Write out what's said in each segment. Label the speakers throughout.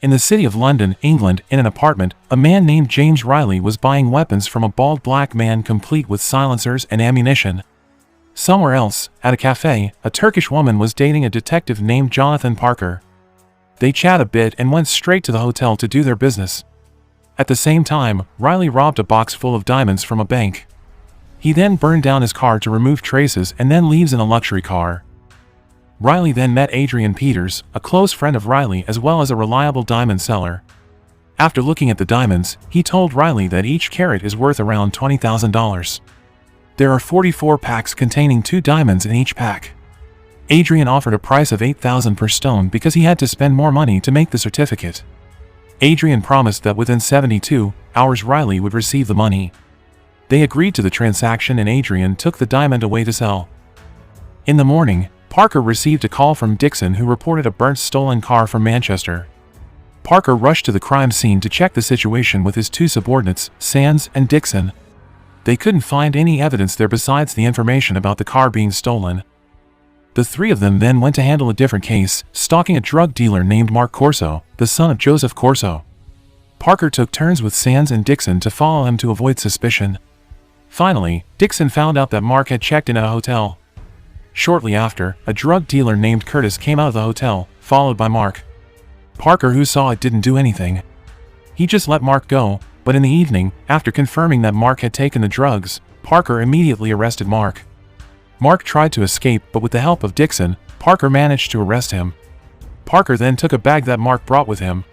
Speaker 1: In the city of London, England, in an apartment, a man named James Riley was buying weapons from a bald black man complete with silencers and ammunition. Somewhere else, at a cafe, a Turkish woman was dating a detective named Jonathan Parker. They chat a bit and went straight to the hotel to do their business. At the same time, Riley robbed a box full of diamonds from a bank. He then burned down his car to remove traces and then leaves in a luxury car. Riley then met Adrian Peters, a close friend of Riley as well as a reliable diamond seller. After looking at the diamonds, he told Riley that each carat is worth around $20,000. There are 44 packs containing 2 diamonds in each pack. Adrian offered a price of $8,000 per stone because he had to spend more money to make the certificate. Adrian promised that within 72 hours Riley would receive the money. They agreed to the transaction and Adrian took the diamond away to sell. In the morning, Parker received a call from Dixon who reported a burnt stolen car from Manchester. Parker rushed to the crime scene to check the situation with his 2 subordinates, Sands and Dixon. They couldn't find any evidence there besides the information about the car being stolen. The 3 of them then went to handle a different case, stalking a drug dealer named Mark Corso, the son of Joseph Corso. Parker took turns with Sands and Dixon to follow him to avoid suspicion. Finally, Dixon found out that Mark had checked in at a hotel. Shortly after, a drug dealer named Curtis came out of the hotel, followed by Mark. Parker, who saw it, didn't do anything. He just let Mark go, but in the evening, after confirming that Mark had taken the drugs, Parker immediately arrested Mark. Mark tried to escape, but with the help of Dixon, Parker managed to arrest him. Parker then took a bag that Mark brought with him.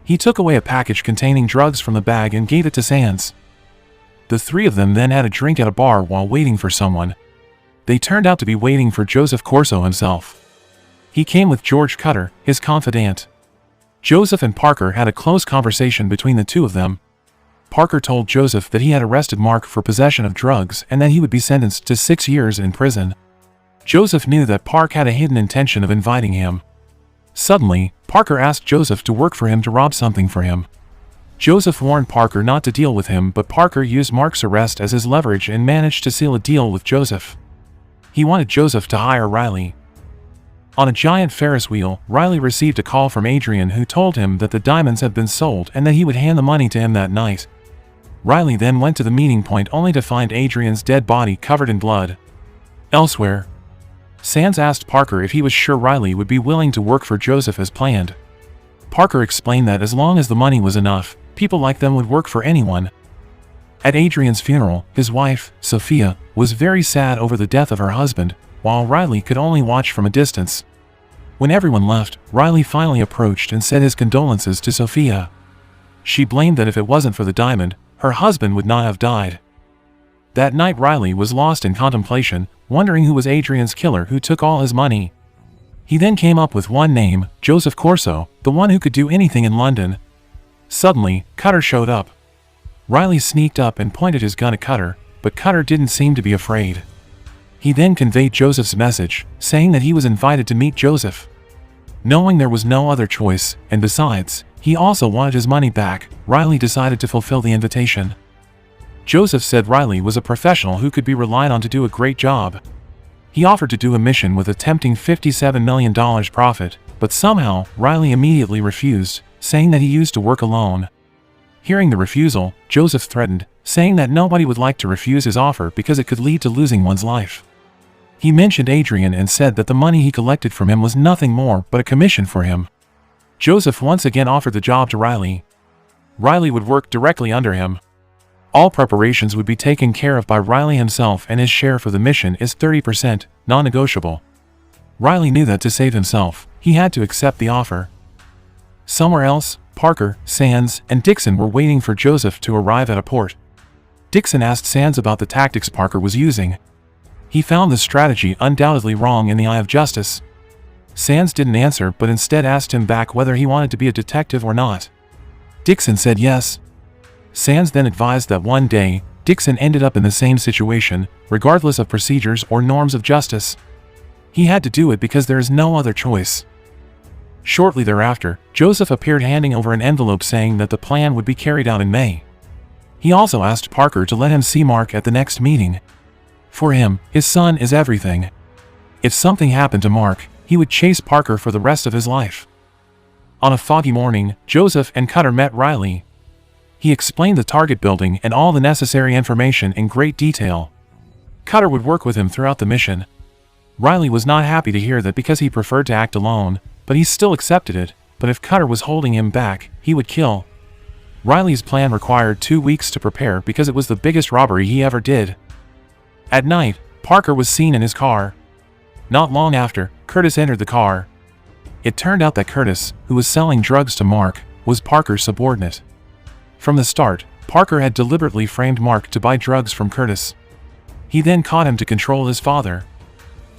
Speaker 1: He took away a package containing drugs from the bag and gave it to Sands. The 3 of them then had a drink at a bar while waiting for someone. They turned out to be waiting for Joseph Corso himself. He came with George Cutter, his confidant. Joseph and Parker had a close conversation between the 2 of them. Parker told Joseph that he had arrested Mark for possession of drugs and that he would be sentenced to 6 years in prison. Joseph knew that Park had a hidden intention of inviting him. Suddenly, Parker asked Joseph to work for him to rob something for him. Joseph warned Parker not to deal with him, but Parker used Mark's arrest as his leverage and managed to seal a deal with Joseph. He wanted Joseph to hire Riley. On a giant Ferris wheel, Riley received a call from Adrian who told him that the diamonds had been sold and that he would hand the money to him that night. Riley then went to the meeting point only to find Adrian's dead body covered in blood. Elsewhere, Sands asked Parker if he was sure Riley would be willing to work for Joseph as planned. Parker explained that as long as the money was enough, people like them would work for anyone. At Adrian's funeral, his wife, Sophia, was very sad over the death of her husband, while Riley could only watch from a distance. When everyone left, Riley finally approached and said his condolences to Sophia. She blamed that if it wasn't for the diamond, her husband would not have died. That night Riley was lost in contemplation, wondering who was Adrian's killer who took all his money. He then came up with one name, Joseph Corso, the one who could do anything in London. Suddenly, Cutter showed up. Riley sneaked up and pointed his gun at Cutter, but Cutter didn't seem to be afraid. He then conveyed Joseph's message, saying that he was invited to meet Joseph. Knowing there was no other choice, and besides, he also wanted his money back, Riley decided to fulfill the invitation. Joseph said Riley was a professional who could be relied on to do a great job. He offered to do a mission with a tempting $57 million profit, but somehow, Riley immediately refused, saying that he used to work alone. Hearing the refusal, Joseph threatened, saying that nobody would like to refuse his offer because it could lead to losing one's life. He mentioned Adrian and said that the money he collected from him was nothing more but a commission for him. Joseph once again offered the job to Riley. Riley would work directly under him. All preparations would be taken care of by Riley himself, and his share for the mission is 30%, non-negotiable. Riley knew that to save himself, he had to accept the offer. Somewhere else, Parker, Sands, and Dixon were waiting for Joseph to arrive at a port. Dixon asked Sands about the tactics Parker was using. He found the strategy undoubtedly wrong in the eye of justice. Sands didn't answer but instead asked him back whether he wanted to be a detective or not. Dixon said yes. Sands then advised that one day, Dixon ended up in the same situation, regardless of procedures or norms of justice. He had to do it because there is no other choice. Shortly thereafter, Joseph appeared handing over an envelope saying that the plan would be carried out in May. He also asked Parker to let him see Mark at the next meeting. For him, his son is everything. If something happened to Mark, he would chase Parker for the rest of his life. On a foggy morning, Joseph and Cutter met Riley. He explained the target building and all the necessary information in great detail. Cutter would work with him throughout the mission. Riley was not happy to hear that because he preferred to act alone, but he still accepted it, but if Cutter was holding him back, he would kill. Riley's plan required 2 weeks to prepare because it was the biggest robbery he ever did. At night, Parker was seen in his car. Not long after, Curtis entered the car. It turned out that Curtis, who was selling drugs to Mark, was Parker's subordinate. From the start, Parker had deliberately framed Mark to buy drugs from Curtis. He then caught him to control his father.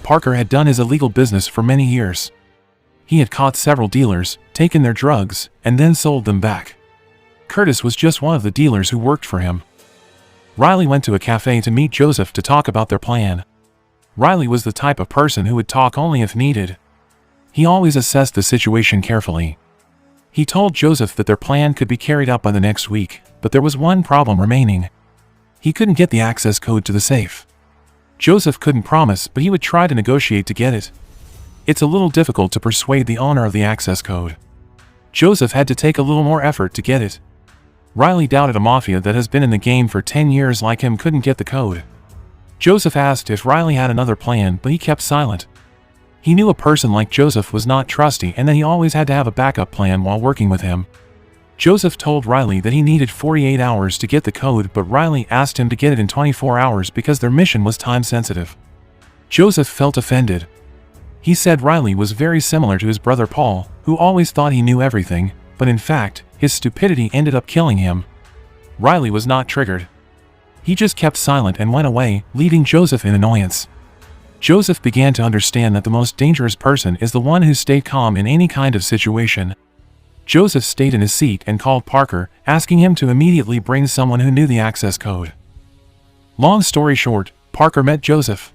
Speaker 1: Parker had done his illegal business for many years. He had caught several dealers, taken their drugs, and then sold them back. Curtis was just one of the dealers who worked for him. Riley went to a cafe to meet Joseph to talk about their plan. Riley was the type of person who would talk only if needed. He always assessed the situation carefully. He told Joseph that their plan could be carried out by the next week, but there was one problem remaining. He couldn't get the access code to the safe. Joseph couldn't promise, but he would try to negotiate to get it. It's a little difficult to persuade the owner of the access code. Joseph had to take a little more effort to get it. Riley doubted a mafia that has been in the game for 10 years like him couldn't get the code. Joseph asked if Riley had another plan, but he kept silent. He knew a person like Joseph was not trusty and that he always had to have a backup plan while working with him. Joseph told Riley that he needed 48 hours to get the code, but Riley asked him to get it in 24 hours because their mission was time-sensitive. Joseph felt offended. He said Riley was very similar to his brother Paul, who always thought he knew everything, but in fact, his stupidity ended up killing him. Riley was not triggered. He just kept silent and went away, leaving Joseph in annoyance. Joseph began to understand that the most dangerous person is the one who stayed calm in any kind of situation. Joseph stayed in his seat and called Parker, asking him to immediately bring someone who knew the access code. Long story short, Parker met Joseph.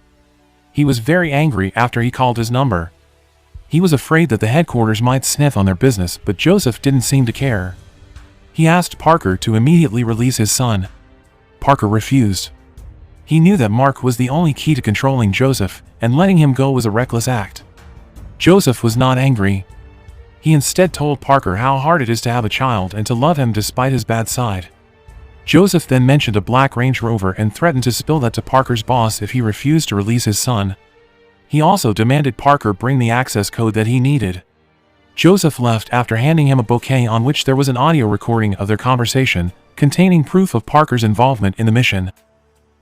Speaker 1: He was very angry after he called his number. He was afraid that the headquarters might sniff on their business, but Joseph didn't seem to care. He asked Parker to immediately release his son. Parker refused. He knew that Mark was the only key to controlling Joseph, and letting him go was a reckless act. Joseph was not angry. He instead told Parker how hard it is to have a child and to love him despite his bad side. Joseph then mentioned a black Range Rover and threatened to spill that to Parker's boss if he refused to release his son. He also demanded Parker bring the access code that he needed. Joseph left after handing him a bouquet on which there was an audio recording of their conversation, containing proof of Parker's involvement in the mission.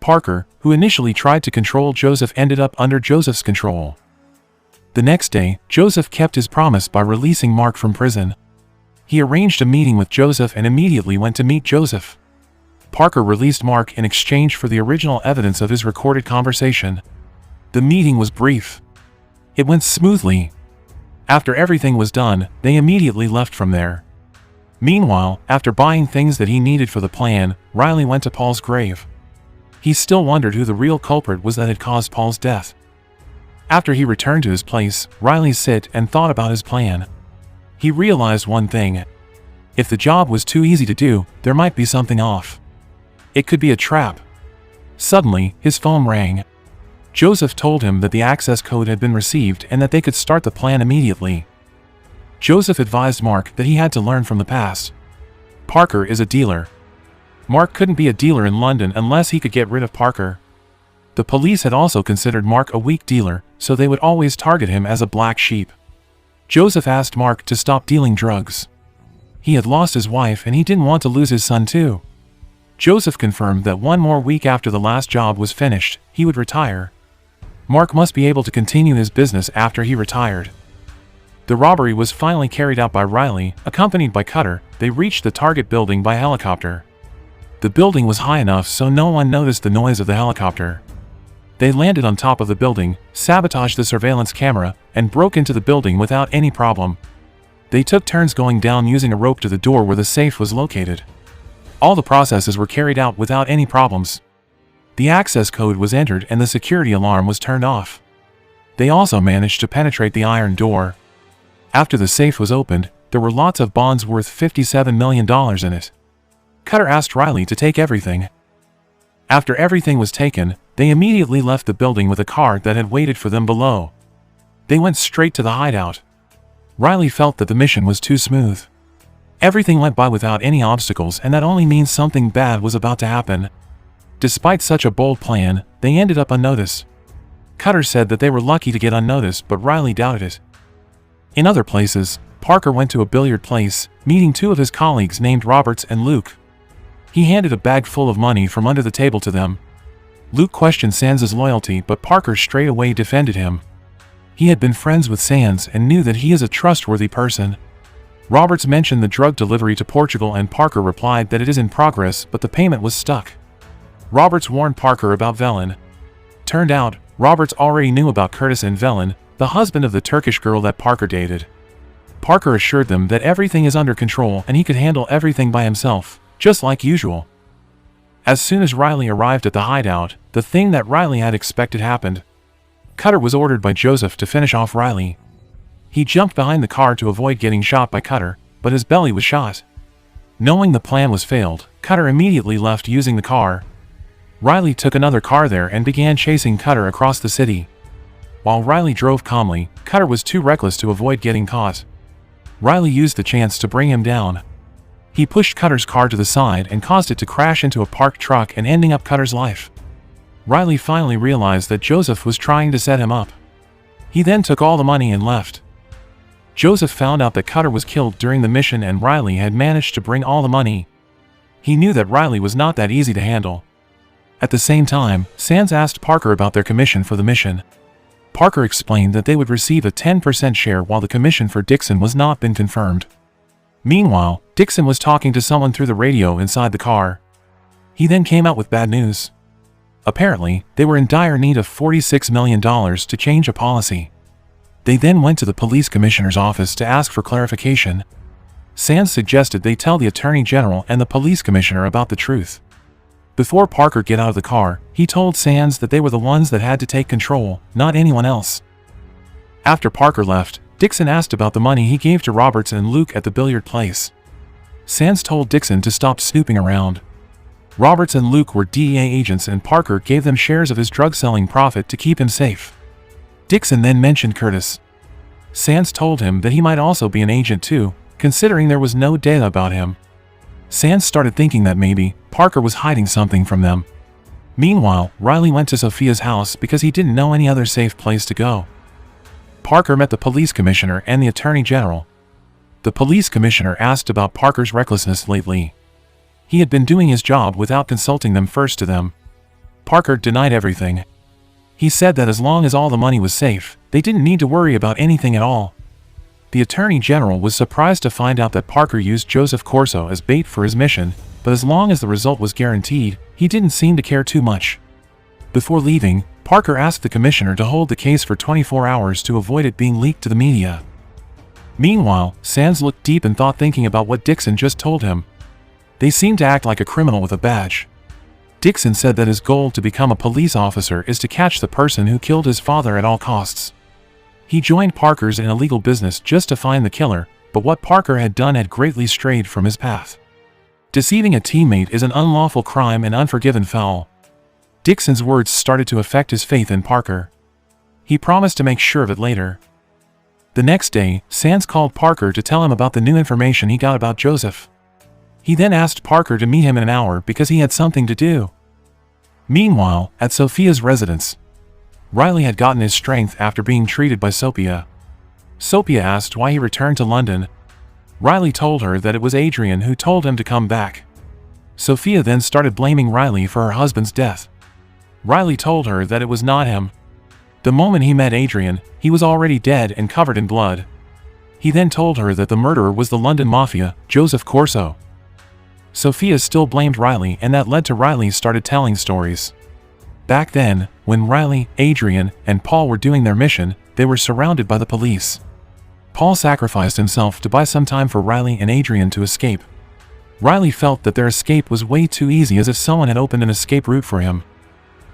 Speaker 1: Parker, who initially tried to control Joseph, ended up under Joseph's control. The next day, Joseph kept his promise by releasing Mark from prison. He arranged a meeting with Joseph and immediately went to meet Joseph. Parker released Mark in exchange for the original evidence of his recorded conversation. The meeting was brief. It went smoothly. After everything was done, they immediately left from there. Meanwhile, after buying things that he needed for the plan, Riley went to Paul's grave. He still wondered who the real culprit was that had caused Paul's death. After he returned to his place, Riley sat and thought about his plan. He realized one thing. If the job was too easy to do, there might be something off. It could be a trap. Suddenly, his phone rang. Joseph told him that the access code had been received and that they could start the plan immediately. Joseph advised Mark that he had to learn from the past. Parker is a dealer. Mark couldn't be a dealer in London unless he could get rid of Parker. The police had also considered Mark a weak dealer, so they would always target him as a black sheep. Joseph asked Mark to stop dealing drugs. He had lost his wife and he didn't want to lose his son too. Joseph confirmed that one more week after the last job was finished, he would retire. Mark must be able to continue his business after he retired. The robbery was finally carried out by Riley, accompanied by Cutter. They reached the target building by helicopter. The building was high enough so no one noticed the noise of the helicopter. They landed on top of the building, sabotaged the surveillance camera, and broke into the building without any problem. They took turns going down using a rope to the door where the safe was located. All the processes were carried out without any problems. The access code was entered and the security alarm was turned off. They also managed to penetrate the iron door. After the safe was opened, there were lots of bonds worth $57 million in it. Cutter asked Riley to take everything. After everything was taken, they immediately left the building with a car that had waited for them below. They went straight to the hideout. Riley felt that the mission was too smooth. Everything went by without any obstacles, and that only means something bad was about to happen. Despite such a bold plan, they ended up unnoticed. Cutter said that they were lucky to get unnoticed, but Riley doubted it. In other places, Parker went to a billiard place, meeting two of his colleagues named Roberts and Luke. He handed a bag full of money from under the table to them. Luke questioned Sands' loyalty, but Parker straight away defended him. He had been friends with Sands and knew that he is a trustworthy person. Roberts mentioned the drug delivery to Portugal, and Parker replied that it is in progress, but the payment was stuck. Roberts warned Parker about Velen. Turned out, Roberts already knew about Curtis and Velen, the husband of the Turkish girl that Parker dated. Parker assured them that everything is under control and he could handle everything by himself, just like usual. As soon as Riley arrived at the hideout, the thing that Riley had expected happened. Cutter was ordered by Joseph to finish off Riley. He jumped behind the car to avoid getting shot by Cutter, but his belly was shot. Knowing the plan was failed, Cutter immediately left using the car. Riley took another car there and began chasing Cutter across the city. While Riley drove calmly, Cutter was too reckless to avoid getting caught. Riley used the chance to bring him down. He pushed Cutter's car to the side and caused it to crash into a parked truck and ending up Cutter's life. Riley finally realized that Joseph was trying to set him up. He then took all the money and left. Joseph found out that Cutter was killed during the mission and Riley had managed to bring all the money. He knew that Riley was not that easy to handle. At the same time, Sands asked Parker about their commission for the mission. Parker explained that they would receive a 10% share while the commission for Dixon was not been confirmed. Meanwhile, Dixon was talking to someone through the radio inside the car. He then came out with bad news. Apparently, they were in dire need of $46 million to change a policy. They then went to the police commissioner's office to ask for clarification. Sands suggested they tell the attorney general and the police commissioner about the truth. Before Parker get out of the car, he told Sands that they were the ones that had to take control, not anyone else. After Parker left, Dixon asked about the money he gave to Roberts and Luke at the billiard place. Sands told Dixon to stop snooping around. Roberts and Luke were DEA agents and Parker gave them shares of his drug-selling profit to keep him safe. Dixon then mentioned Curtis. Sands told him that he might also be an agent too, considering there was no data about him. Sands started thinking that maybe Parker was hiding something from them. Meanwhile, Riley went to Sophia's house because he didn't know any other safe place to go. Parker met the police commissioner and the attorney general. The police commissioner asked about Parker's recklessness lately. He had been doing his job without consulting them first to them. Parker denied everything. He said that as long as all the money was safe, they didn't need to worry about anything at all. The Attorney General was surprised to find out that Parker used Joseph Corso as bait for his mission, but as long as the result was guaranteed, he didn't seem to care too much. Before leaving, Parker asked the commissioner to hold the case for 24 hours to avoid it being leaked to the media. Meanwhile, Sands looked deep in thought thinking about what Dixon just told him. They seemed to act like a criminal with a badge. Dixon said that his goal to become a police officer is to catch the person who killed his father at all costs. He joined Parker's in illegal business just to find the killer, but what Parker had done had greatly strayed from his path. Deceiving a teammate is an unlawful crime and unforgiven foul. Dixon's words started to affect his faith in Parker. He promised to make sure of it later. The next day, Sands called Parker to tell him about the new information he got about Joseph. He then asked Parker to meet him in an hour because he had something to do. Meanwhile, at Sophia's residence, Riley had gotten his strength after being treated by Sophia. Sophia asked why he returned to London. Riley told her that it was Adrian who told him to come back. Sophia then started blaming Riley for her husband's death. Riley told her that it was not him. The moment he met Adrian, he was already dead and covered in blood. He then told her that the murderer was the London Mafia, Joseph Corso. Sophia still blamed Riley, and that led to Riley started telling stories. Back then, when Riley, Adrian, and Paul were doing their mission, they were surrounded by the police. Paul sacrificed himself to buy some time for Riley and Adrian to escape. Riley felt that their escape was way too easy, as if someone had opened an escape route for him.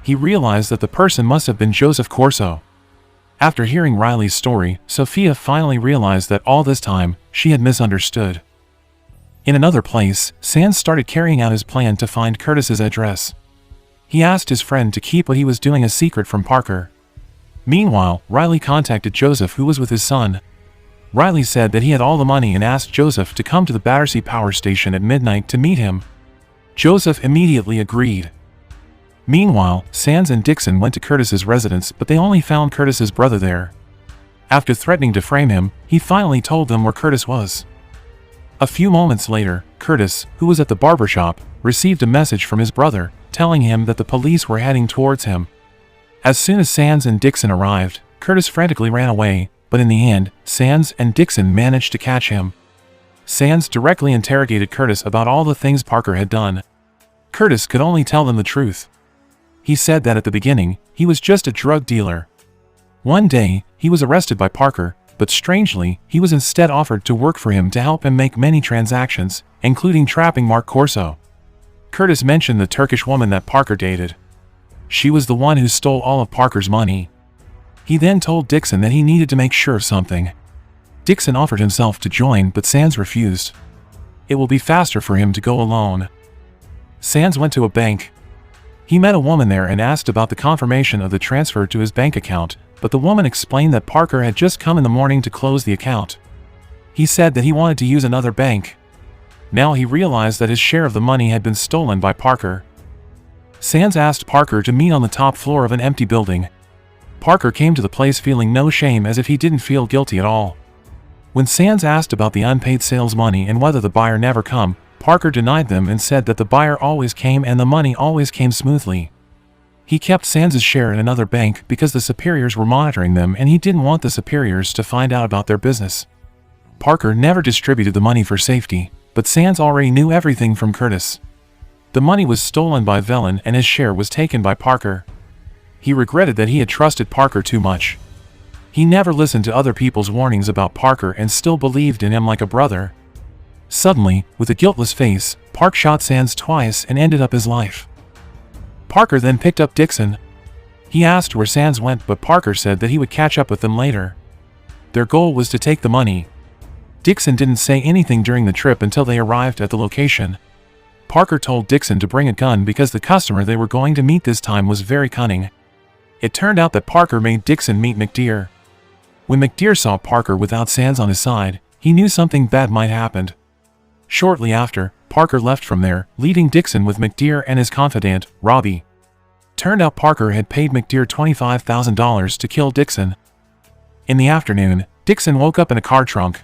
Speaker 1: He realized that the person must have been Joseph Corso. After hearing Riley's story, Sophia finally realized that all this time, she had misunderstood. In another place, Sands started carrying out his plan to find Curtis's address. He asked his friend to keep what he was doing a secret from Parker. Meanwhile, Riley contacted Joseph, who was with his son. Riley said that he had all the money and asked Joseph to come to the Battersea Power Station at midnight to meet him. Joseph immediately agreed. Meanwhile, Sands and Dixon went to Curtis's residence, but they only found Curtis's brother there. After threatening to frame him, he finally told them where Curtis was. A few moments later, Curtis, who was at the barbershop, received a message from his brother, telling him that the police were heading towards him. As soon as Sands and Dixon arrived, Curtis frantically ran away, but in the end, Sands and Dixon managed to catch him. Sands directly interrogated Curtis about all the things Parker had done. Curtis could only tell them the truth. He said that at the beginning, he was just a drug dealer. One day, he was arrested by Parker, but strangely, he was instead offered to work for him to help him make many transactions, including trapping Mark Corso. Curtis mentioned the Turkish woman that Parker dated. She was the one who stole all of Parker's money. He then told Dixon that he needed to make sure of something. Dixon offered himself to join, but Sands refused. It will be faster for him to go alone. Sands went to a bank. He met a woman there and asked about the confirmation of the transfer to his bank account, but the woman explained that Parker had just come in the morning to close the account. He said that he wanted to use another bank. Now he realized that his share of the money had been stolen by Parker. Sands asked Parker to meet on the top floor of an empty building. Parker came to the place feeling no shame, as if he didn't feel guilty at all. When Sands asked about the unpaid sales money and whether the buyer never come, Parker denied them and said that the buyer always came and the money always came smoothly. He kept Sands' share in another bank because the superiors were monitoring them and he didn't want the superiors to find out about their business. Parker never distributed the money for safety, but Sands already knew everything from Curtis. The money was stolen by Velen and his share was taken by Parker. He regretted that he had trusted Parker too much. He never listened to other people's warnings about Parker and still believed in him like a brother. Suddenly, with a guiltless face, Park shot Sands twice and ended up his life. Parker then picked up Dixon. He asked where Sands went, but Parker said that he would catch up with them later. Their goal was to take the money. Dixon didn't say anything during the trip until they arrived at the location. Parker told Dixon to bring a gun because the customer they were going to meet this time was very cunning. It turned out that Parker made Dixon meet McDear. When McDear saw Parker without Sands on his side, he knew something bad might happen. Shortly after, Parker left from there, leaving Dixon with McDear and his confidant, Robbie. Turned out Parker had paid McDear $25,000 to kill Dixon. In the afternoon, Dixon woke up in a car trunk.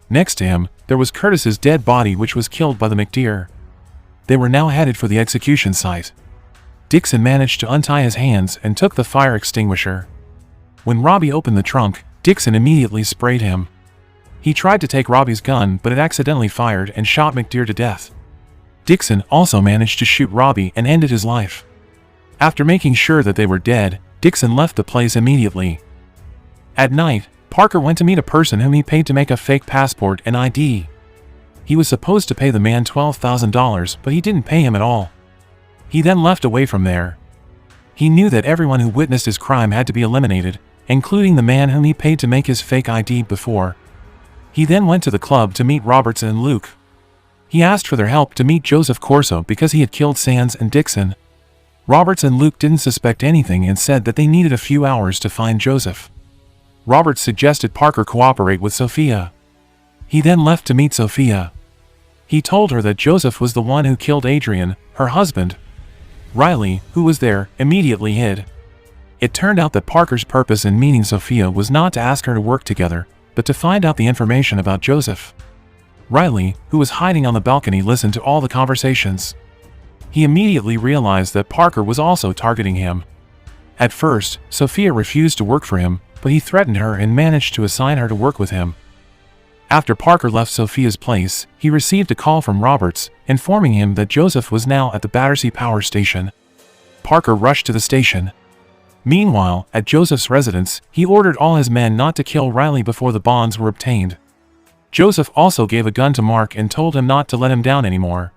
Speaker 1: Next to him, there was Curtis's dead body, which was killed by the McDear. They were now headed for the execution site. Dixon managed to untie his hands and took the fire extinguisher. When Robbie opened the trunk, Dixon immediately sprayed him. He tried to take Robbie's gun, but it accidentally fired and shot McDear to death. Dixon also managed to shoot Robbie and ended his life. After making sure that they were dead, Dixon left the place immediately. At night, Parker went to meet a person whom he paid to make a fake passport and ID. He was supposed to pay the man $12,000, but he didn't pay him at all. He then left away from there. He knew that everyone who witnessed his crime had to be eliminated, including the man whom he paid to make his fake ID before. He then went to the club to meet Robertson and Luke. He asked for their help to meet Joseph Corso because he had killed Sands and Dixon. Roberts and Luke didn't suspect anything and said that they needed a few hours to find Joseph. Roberts suggested Parker cooperate with Sophia. He then left to meet Sophia. He told her that Joseph was the one who killed Adrian, her husband. Riley, who was there, immediately hid. It turned out that Parker's purpose in meeting Sophia was not to ask her to work together, but to find out the information about Joseph. Riley, who was hiding on the balcony, listened to all the conversations. He immediately realized that Parker was also targeting him. At first, Sophia refused to work for him, but he threatened her and managed to assign her to work with him. After Parker left Sophia's place, he received a call from Roberts, informing him that Joseph was now at the Battersea Power Station. Parker rushed to the station. Meanwhile, at Joseph's residence, he ordered all his men not to kill Riley before the bonds were obtained. Joseph also gave a gun to Mark and told him not to let him down anymore.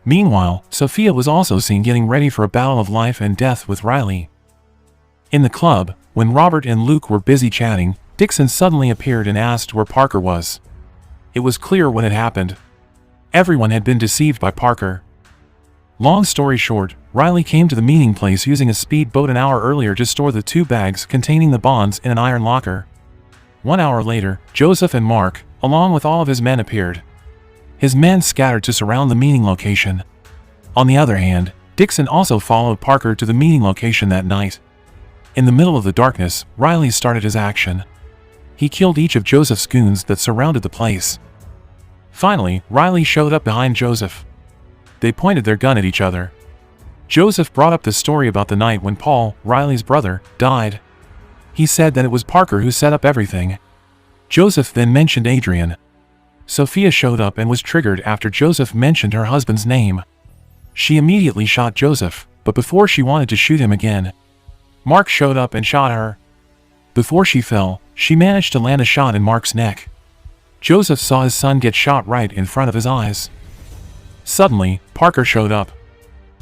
Speaker 1: Meanwhile, Sophia was also seen getting ready for a battle of life and death with Riley. In the club, when Robert and Luke were busy chatting, Dixon suddenly appeared and asked where Parker was. It was clear what had happened. Everyone had been deceived by Parker. Long story short, Riley came to the meeting place using a speedboat an hour earlier to store the 2 bags containing the bonds in an iron locker. 1 hour later, Joseph and Mark, along with all of his men, appeared. His men scattered to surround the meeting location. On the other hand, Dixon also followed Parker to the meeting location that night. In the middle of the darkness, Riley started his action. He killed each of Joseph's goons that surrounded the place. Finally, Riley showed up behind Joseph. They pointed their gun at each other. Joseph brought up the story about the night when Paul, Riley's brother, died. He said that it was Parker who set up everything. Joseph then mentioned Adrian. Sophia showed up and was triggered after Joseph mentioned her husband's name. She immediately shot Joseph, but before she wanted to shoot him again, Mark showed up and shot her. Before she fell, she managed to land a shot in Mark's neck. Joseph saw his son get shot right in front of his eyes. Suddenly, Parker showed up.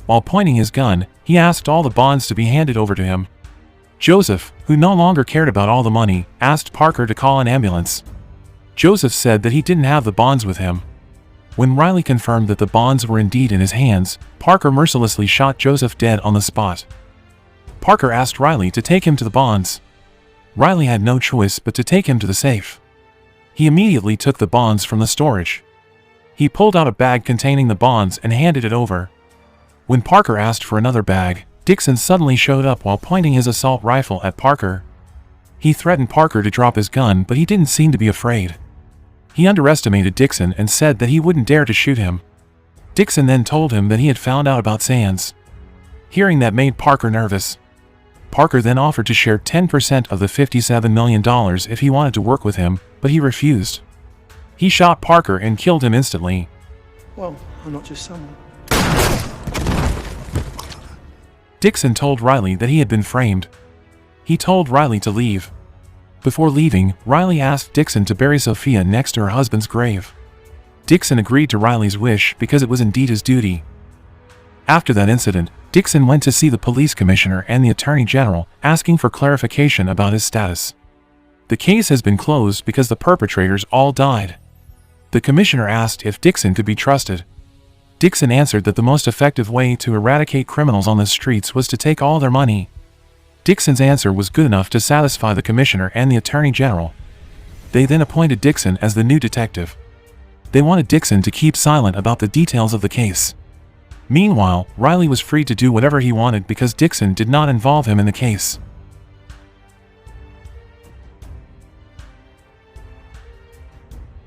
Speaker 1: While pointing his gun, he asked all the bonds to be handed over to him. Joseph, who no longer cared about all the money, asked Parker to call an ambulance. Joseph said that he didn't have the bonds with him. When Riley confirmed that the bonds were indeed in his hands, Parker mercilessly shot Joseph dead on the spot. Parker asked Riley to take him to the bonds. Riley had no choice but to take him to the safe. He immediately took the bonds from the storage. He pulled out a bag containing the bonds and handed it over. When Parker asked for another bag, Dixon suddenly showed up while pointing his assault rifle at Parker. He threatened Parker to drop his gun, but he didn't seem to be afraid. He underestimated Dixon and said that he wouldn't dare to shoot him. Dixon then told him that he had found out about Sands. Hearing that made Parker nervous. Parker then offered to share 10% of the $57 million if he wanted to work with him, but he refused. He shot Parker and killed him instantly.
Speaker 2: Well, I'm not just someone.
Speaker 1: Dixon told Riley that he had been framed. He told Riley to leave. Before leaving, Riley asked Dixon to bury Sophia next to her husband's grave. Dixon agreed to Riley's wish because it was indeed his duty. After that incident, Dixon went to see the police commissioner and the attorney general, asking for clarification about his status. The case has been closed because the perpetrators all died. The commissioner asked if Dixon could be trusted. Dixon answered that the most effective way to eradicate criminals on the streets was to take all their money. Dixon's answer was good enough to satisfy the commissioner and the attorney general. They then appointed Dixon as the new detective. They wanted Dixon to keep silent about the details of the case. Meanwhile, Riley was free to do whatever he wanted because Dixon did not involve him in the case.